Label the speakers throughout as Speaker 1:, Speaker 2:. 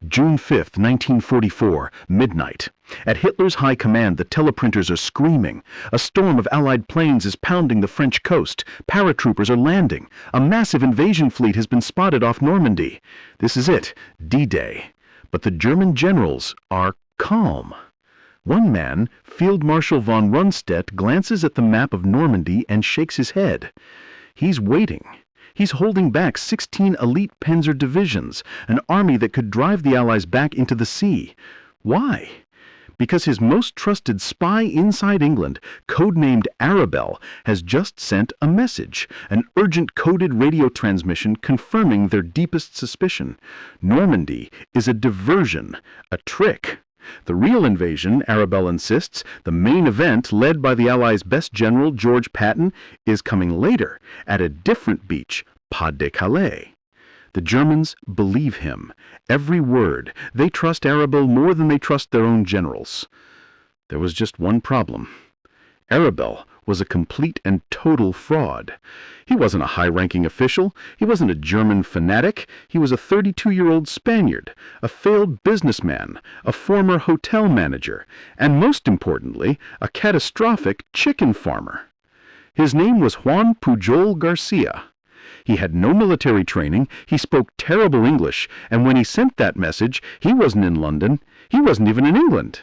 Speaker 1: June 5, 1944, midnight. At Hitler's high command, the teleprinters are screaming. A storm of Allied planes is pounding the French coast. Paratroopers are landing. A massive invasion fleet has been spotted off Normandy. This is it, D-Day. But the German generals are calm. One man, Field Marshal von Rundstedt, glances at the map of Normandy and shakes his head. He's waiting. He's holding back 16 elite Panzer divisions, an army that could drive the Allies back into the sea. Why? Because his most trusted spy inside England, codenamed Arabelle, has just sent a message, an urgent coded radio transmission confirming their deepest suspicion. Normandy is a diversion, a trick. The real invasion, Arabelle insists, the main event led by the Allies' best general, George Patton, is coming later, at a different beach, Pas-de-Calais. The Germans believe him, every word. They trust Arabelle more than they trust their own generals. There was just one problem. Arabelle was a complete and total fraud. He wasn't a high-ranking official. He wasn't a German fanatic. He was a 32-year-old Spaniard, a failed businessman, a former hotel manager, and most importantly, a catastrophic chicken farmer. His name was Juan Pujol García. He had no military training, he spoke terrible English, and when he sent that message, he wasn't in London, he wasn't even in England.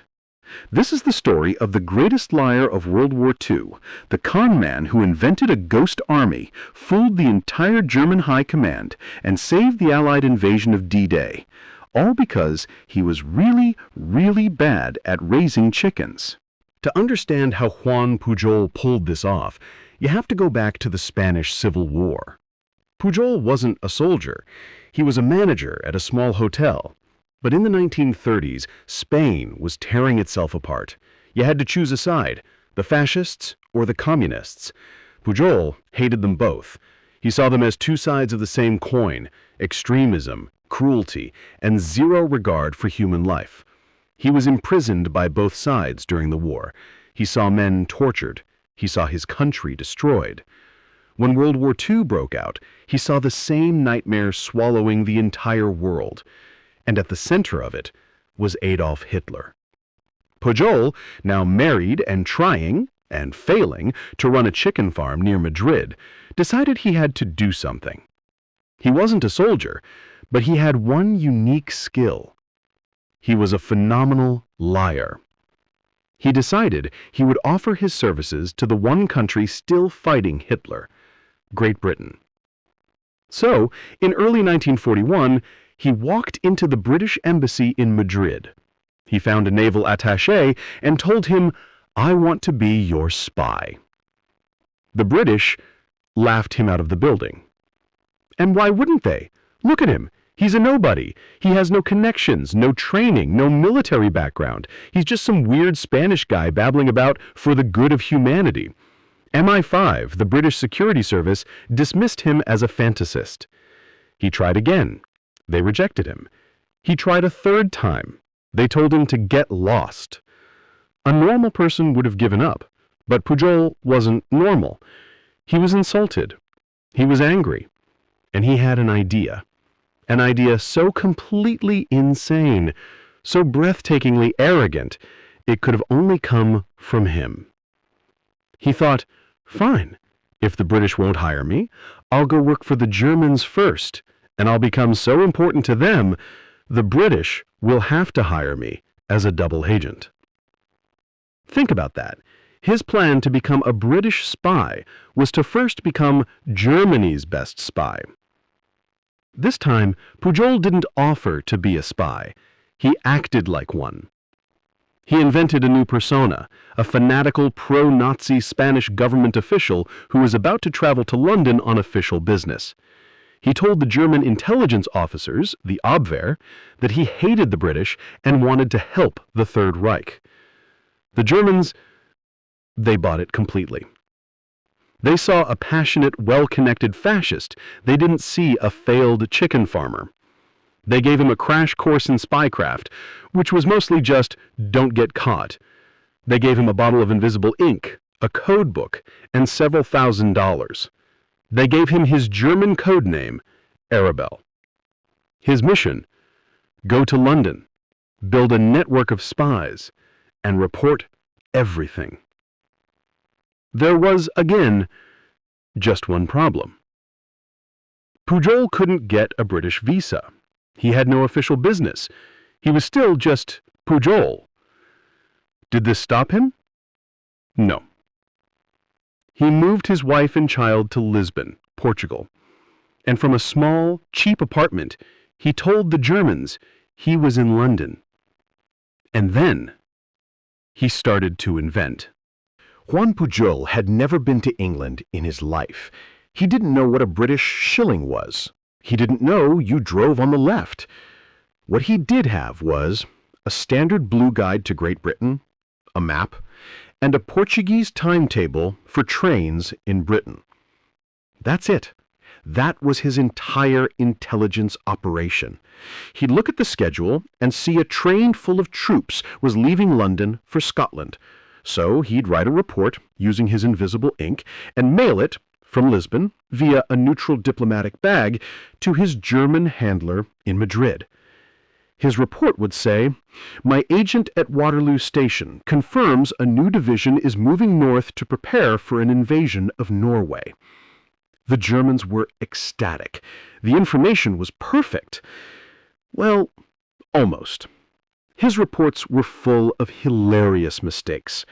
Speaker 1: This is the story of the greatest liar of World War II, the con man who invented a ghost army, fooled the entire German high command, and saved the Allied invasion of D-Day, all because he was really, really bad at raising chickens. To understand how Juan Pujol pulled this off, you have to go back to the Spanish Civil War. Pujol wasn't a soldier. He was a manager at a small hotel. But in the 1930s, Spain was tearing itself apart. You had to choose a side, the fascists or the communists. Pujol hated them both. He saw them as two sides of the same coin, extremism, cruelty, and zero regard for human life. He was imprisoned by both sides during the war. He saw men tortured. He saw his country destroyed. When World War II broke out, he saw the same nightmare swallowing the entire world. And at the center of it was Adolf Hitler. Pujol, now married and trying, and failing, to run a chicken farm near Madrid, decided he had to do something. He wasn't a soldier, but he had one unique skill. He was a phenomenal liar. He decided he would offer his services to the one country still fighting Hitler, Great Britain. So, in early 1941, he walked into the British embassy in Madrid. He found a naval attaché and told him, "I want to be your spy." The British laughed him out of the building. And why wouldn't they? Look at him. He's a nobody. He has no connections, no training, no military background. He's just some weird Spanish guy babbling about for the good of humanity. MI5, the British Security Service, dismissed him as a fantasist. He tried again. They rejected him. He tried a third time. They told him to get lost. A normal person would have given up, but Pujol wasn't normal. He was insulted. He was angry. And he had an idea so completely insane, so breathtakingly arrogant, it could have only come from him. He thought, fine, if the British won't hire me, I'll go work for the Germans first, and I'll become so important to them, the British will have to hire me as a double agent. Think about that. His plan to become a British spy was to first become Germany's best spy. This time, Pujol didn't offer to be a spy. He acted like one. He invented a new persona, a fanatical pro-Nazi Spanish government official who was about to travel to London on official business. He told the German intelligence officers, the Abwehr, that he hated the British and wanted to help the Third Reich. The Germans, they bought it completely. They saw a passionate, well-connected fascist. They didn't see a failed chicken farmer. They gave him a crash course in spycraft, which was mostly just, don't get caught. They gave him a bottle of invisible ink, a code book, and several $1,000s. They gave him his German code name, Arabelle. His mission,
Speaker 2: Go to London, build a network of spies, and report everything. There was, again, just one problem. Pujol couldn't get a British visa. He had no official business. He was still just Pujol. Did this stop him? No. He moved his wife and child to Lisbon, Portugal, and from a small, cheap apartment, he told the Germans he was in London. And then he started to invent.
Speaker 1: Juan Pujol had never been to England in his life. He didn't know what a British shilling was. He didn't know you drove on the left. What he did have was a standard blue guide to Great Britain, a map, and a Portuguese timetable for trains in Britain. That's it. That was his entire intelligence operation. He'd look at the schedule and see a train full of troops was leaving London for Scotland. So he'd write a report using his invisible ink and mail it from Lisbon via a neutral diplomatic bag to his German handler in Madrid. His report would say, "My agent at Waterloo Station confirms a new division is moving north to prepare for an invasion of Norway." The Germans were ecstatic. The information was perfect. Well, almost. His reports were full of hilarious mistakes.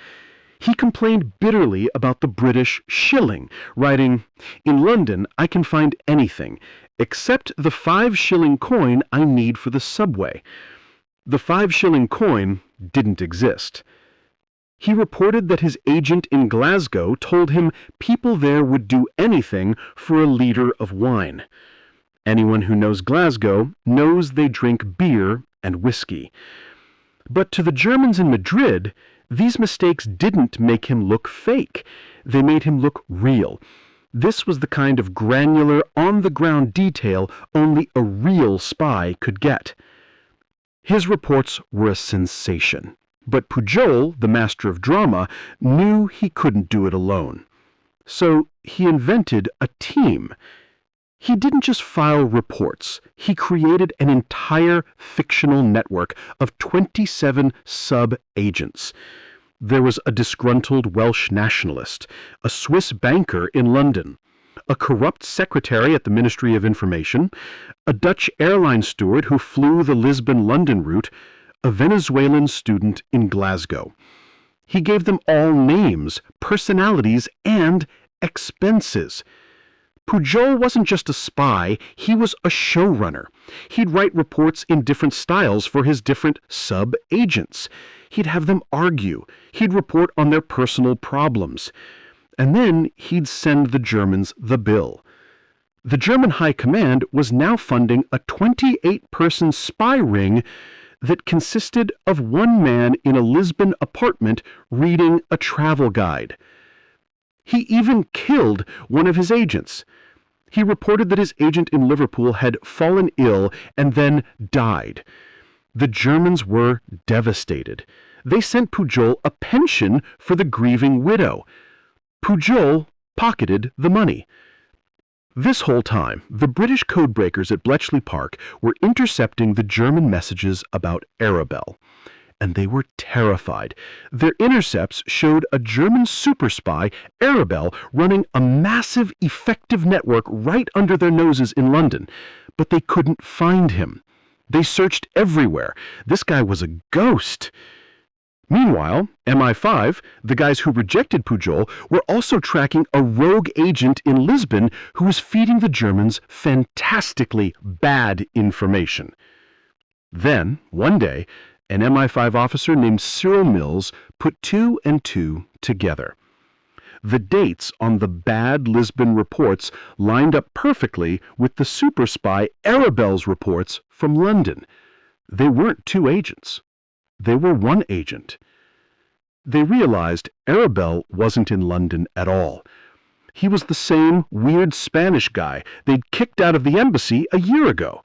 Speaker 1: He complained bitterly about the British shilling, writing, "In London I can find anything, except the 5-shilling coin I need for the subway." The 5-shilling coin didn't exist. He reported that his agent in Glasgow told him people there would do anything for a liter of wine. Anyone who knows Glasgow knows they drink beer and whiskey. But to the Germans in Madrid, these mistakes didn't make him look fake. They made him look real. This was the kind of granular, on-the-ground detail only a real spy could get. His reports were a sensation. But Pujol, the master of drama, knew he couldn't do it alone. So he invented a team. He didn't just file reports. He created an entire fictional network of 27 sub-agents. There was a disgruntled Welsh nationalist, a Swiss banker in London, a corrupt secretary at the Ministry of Information, a Dutch airline steward who flew the Lisbon-London route, a Venezuelan student in Glasgow. He gave them all names, personalities, and expenses. Pujol wasn't just a spy, he was a showrunner. He'd write reports in different styles for his different sub-agents. He'd have them argue. He'd report on their personal problems. And then he'd send the Germans the bill. The German High Command was now funding a 28-person spy ring that consisted of one man in a Lisbon apartment reading a travel guide. He even killed one of his agents. He reported that his agent in Liverpool had fallen ill and then died. The Germans were devastated. They sent Pujol a pension for the grieving widow. Pujol pocketed the money. This whole time, the British codebreakers at Bletchley Park were intercepting the German messages about Arabelle, and they were terrified. Their intercepts showed a German super spy, Arabelle, running a massive, effective network right under their noses in London, but they couldn't find him. They searched everywhere. This guy was a ghost. Meanwhile, MI5, the guys who rejected Pujol, were also tracking a rogue agent in Lisbon who was feeding the Germans fantastically bad information. Then, one day, an MI5 officer named Cyril Mills put 2 and 2 together. The dates on the bad Lisbon reports lined up perfectly with the super spy Arabelle's reports from London. They weren't 2 agents. They were 1 agent. They realized Arabelle wasn't in London at all. He was the same weird Spanish guy they'd kicked out of the embassy a year ago.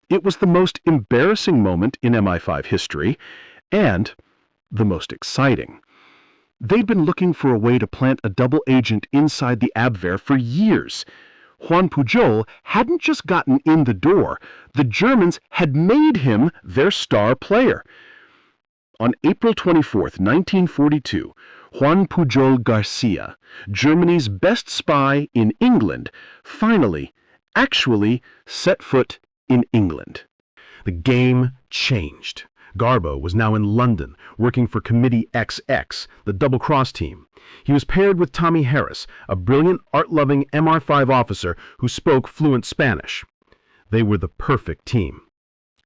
Speaker 1: It was the most embarrassing moment in MI5 history, and the most exciting. They'd been looking for a way to plant a double agent inside the Abwehr for years.
Speaker 2: Juan Pujol hadn't just gotten in the door, the Germans had made him their star player. On April 24, 1942, Juan Pujol García, Germany's best spy in England, finally, actually set foot in England. The game changed. Garbo was now in London, working for Committee XX, the double-cross team. He was paired with Tommy Harris, a brilliant, art-loving MR5 officer who spoke fluent Spanish. They were the perfect team.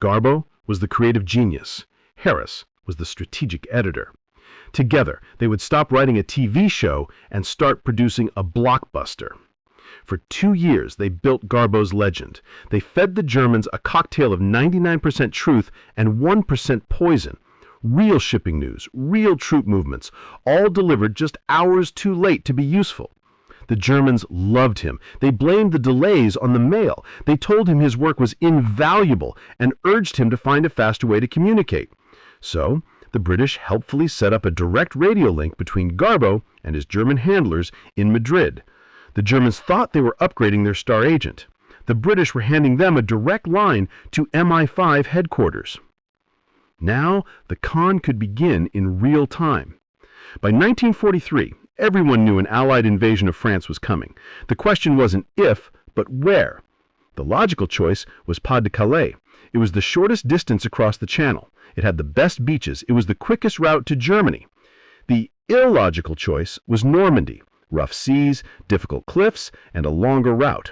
Speaker 2: Garbo was the creative genius. Harris was the strategic editor. Together, they would stop writing a TV show and start producing a blockbuster. For 2 years, they built Garbo's legend. They fed the Germans a cocktail of 99% truth and 1% poison. Real shipping news, real troop movements, all delivered just hours too late to be useful. The Germans loved him. They blamed the delays on the mail. They told him his work was invaluable and urged him to find a faster way to communicate. So, the British helpfully set up a direct radio link between Garbo and his German handlers in Madrid. The Germans thought they were upgrading their star agent. The British were handing them a direct line to MI5 headquarters. Now, the con could begin in real time. By 1943, everyone knew an Allied invasion of France was coming. The question wasn't if, but where. The logical choice was Pas-de-Calais. It was the shortest distance across the Channel. It had the best beaches. It was the quickest route to Germany. The illogical choice was Normandy. Rough seas, difficult cliffs, and a longer route.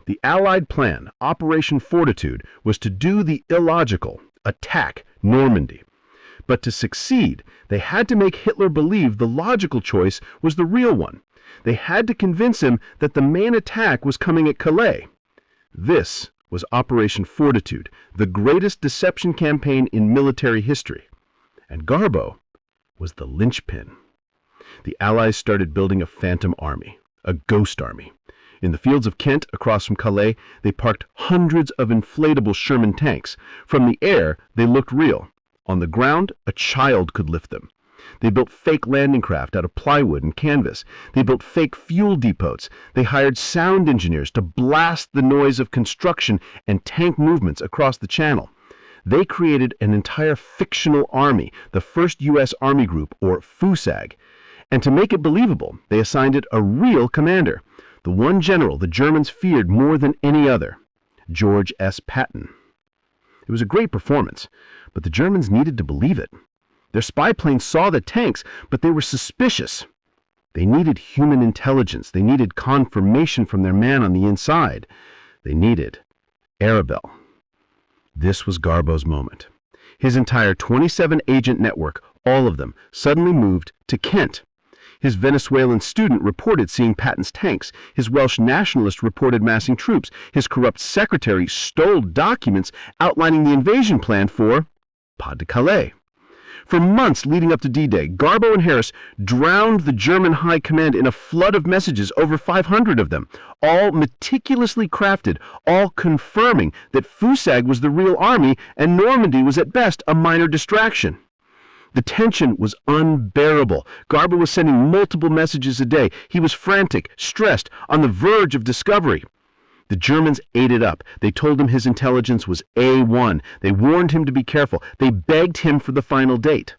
Speaker 2: The Allied plan, Operation Fortitude, was to do the illogical, attack Normandy. But to succeed, they had to make Hitler believe the logical choice was the real one. They had to convince him that the main attack was coming at Calais. This was Operation Fortitude, the greatest deception campaign in military history. And Garbo was the linchpin. The Allies started building a phantom army, a ghost army. In the fields of Kent, across from Calais, they parked hundreds of inflatable Sherman tanks. From the air, they looked real. On the ground, a child could lift them. They built fake landing craft out of plywood and canvas. They built fake fuel depots. They hired sound engineers to blast the noise of construction and tank movements across the Channel. They created an entire fictional army, the 1st U.S. Army Group, or FUSAG. And to make it believable, they assigned it a real commander, the one general the Germans feared more than any other, George S. Patton. It was a great performance, but the Germans needed to believe it. Their spy planes saw the tanks, but they were suspicious. They needed human intelligence. They needed confirmation from their man on the inside. They needed Arabelle. This was Garbo's moment. His entire 27-agent network, all of them, suddenly moved to Kent. His Venezuelan student reported seeing Patton's tanks. His Welsh nationalist reported massing troops. His corrupt secretary stole documents outlining the invasion plan for Pas-de-Calais. For months leading up to D-Day, Garbo and Harris drowned the German High Command in a flood of messages, over 500 of them, all meticulously crafted, all confirming that FUSAG was the real army and Normandy was at best a minor distraction. The tension was unbearable. Garbo was sending multiple messages a day. He was frantic, stressed, on the verge of discovery. The Germans ate it up. They told him his intelligence was A1. They warned him to be careful. They begged him for the final date.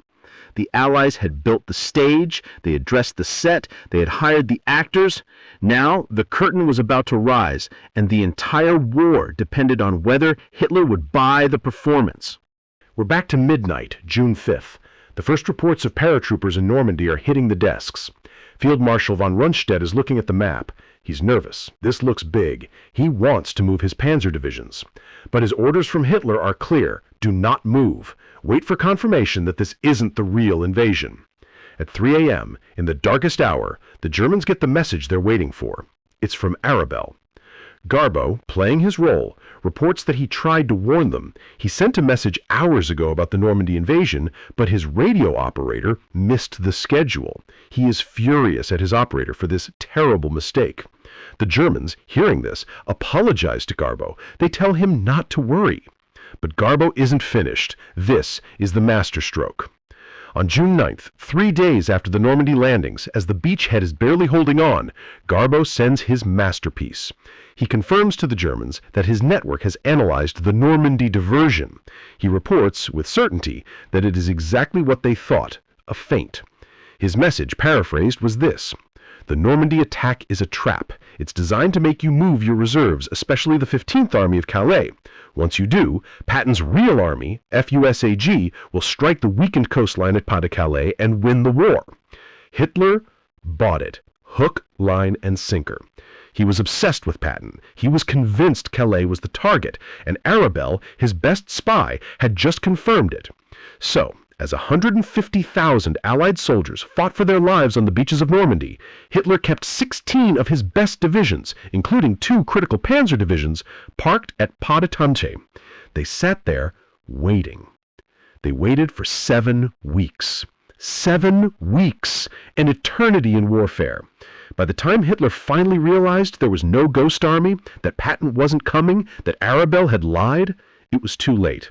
Speaker 2: The Allies had built the stage. They had dressed the set. They had hired the actors. Now the curtain was about to rise, and the entire war depended on whether Hitler would buy the performance. We're back to midnight, June 5th. The first reports of paratroopers in Normandy are hitting the desks. Field Marshal von Rundstedt is looking at the map. He's nervous. This looks big. He wants to move his panzer divisions. But his orders from Hitler are clear. Do not move. Wait for confirmation that this isn't the real invasion. At 3 a.m., in the darkest hour, the Germans get the message they're waiting for. It's from Arabelle. Garbo, playing his role, reports that he tried to warn them. He sent a message hours ago about the Normandy invasion, but his radio operator missed the schedule. He is furious at his operator for this terrible mistake. The Germans, hearing this, apologize to Garbo. They tell him not to worry. But Garbo isn't finished. This is the masterstroke. On June 9th, 3 days after the Normandy landings, as the beachhead is barely holding on, Garbo sends his masterpiece. He confirms to the Germans that his network has analyzed the Normandy diversion. He reports, with certainty, that it is exactly what they thought, a feint. His message, paraphrased, was this: "The Normandy attack is a trap. It's designed to make you move your reserves, especially the 15th Army of Calais. Once you do, Patton's real army, FUSAG, will strike the weakened coastline at Pas-de-Calais and win the war." Hitler bought it, hook, line, and sinker. He was obsessed with Patton. He was convinced Calais was the target, and Arabelle, his best spy, had just confirmed it. So, as 150,000 Allied soldiers fought for their lives on the beaches of Normandy, Hitler kept 16 of his best divisions, including 2 critical panzer divisions, parked at Pas-de-Calais. They sat there, waiting. They waited for 7 weeks. 7 weeks! An eternity in warfare. By the time Hitler finally realized there was no ghost army, that Patton wasn't coming, that Arabelle had lied, it was too late.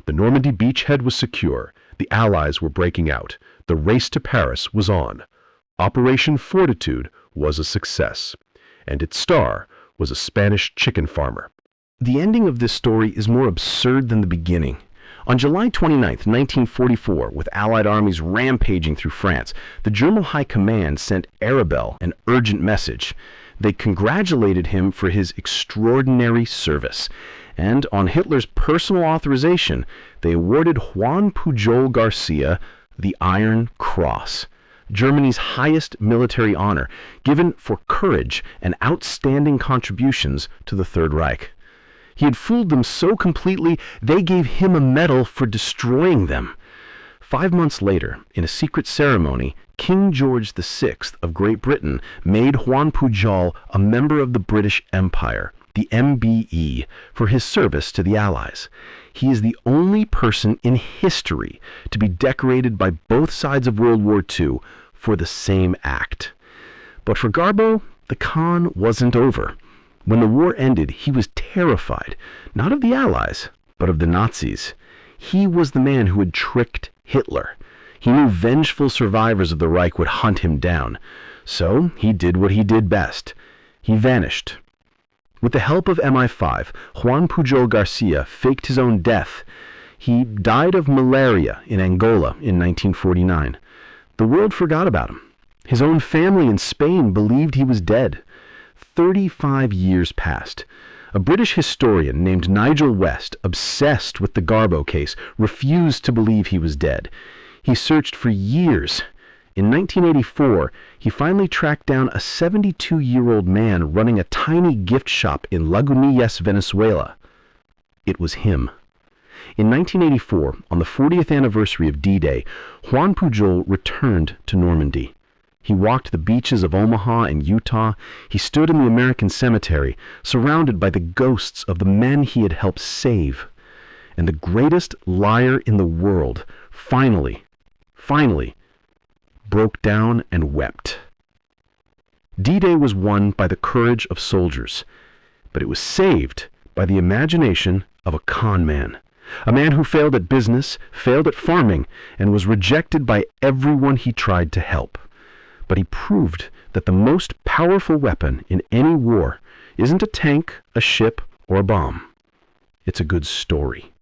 Speaker 2: The Normandy beachhead was secure. The Allies were breaking out. The race to Paris was on. Operation Fortitude was a success. And its star was a Spanish chicken farmer.
Speaker 1: The ending of this story is more absurd than the beginning. On July 29, 1944, with Allied armies rampaging through France, the German High Command sent Arabelle an urgent message. They congratulated him for his extraordinary service. And on Hitler's personal authorization, they awarded Juan Pujol García the Iron Cross, Germany's highest military honor, given for courage and outstanding contributions to the Third Reich. He had fooled them so completely, they gave him a medal for destroying them. 5 months later, in a secret ceremony, King George VI of Great Britain made Juan Pujol a member of the British Empire, the MBE, for his service to the Allies. He is the only person in history to be decorated by both sides of World War II for the same act. But for Garbo, the con wasn't over. When the war ended, he was terrified, not of the Allies, but of the Nazis. He was the man who had tricked Hitler. He knew vengeful survivors of the Reich would hunt him down. So he did what he did best. He vanished. With the help of MI5, Juan Pujol García faked his own death. He died of malaria in Angola in 1949. The world forgot about him. His own family in Spain believed he was dead. 35 years passed. A British historian named Nigel West, obsessed with the Garbo case, refused to believe he was dead. He searched for years. In 1984, he finally tracked down a 72-year-old man running a tiny gift shop in Lagunillas, Venezuela. It was him. In 1984, on the 40th anniversary of D-Day, Juan Pujol returned to Normandy. He walked the beaches of Omaha and Utah. He stood in the American cemetery, surrounded by the ghosts of the men he had helped save. And the greatest liar in the world finally broke down and wept. D-Day was won by the courage of soldiers, but it was saved by the imagination of a con man. A man who failed at business, failed at farming, and was rejected by everyone he tried to help. But he proved that the most powerful weapon in any war isn't a tank, a ship, or a bomb. It's a good story.